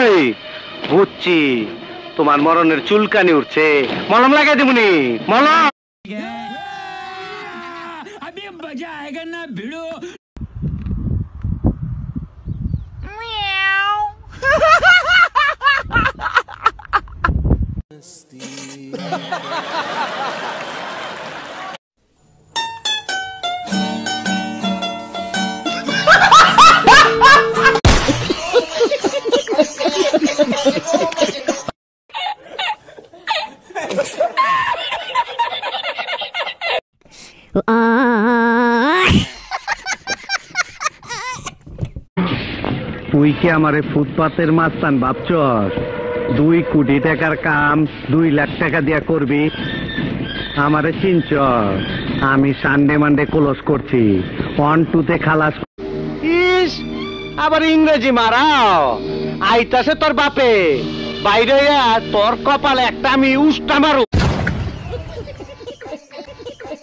এই বুঝছি তোমার মরণের চুলকানি উঠছে, মলম লাগাই দিবনি। মলম अभी मजा आएगा ना भिड़ो। তুই কি আমারে ফুটপাতের মাস্তান ভাবছস? 2 কোটি টাকার কাম 2 লাখ টাকা দিয়া করবি? আমারে চিনছস? আমি সানডে মানডে ক্লোজ করছি, 1-2 খালাস। ইস, আবার ইংরেজি মারাও। আইতাছে তোর বাপে, বাইরে তোর কপালে একটা আমি উষ্টা মারু।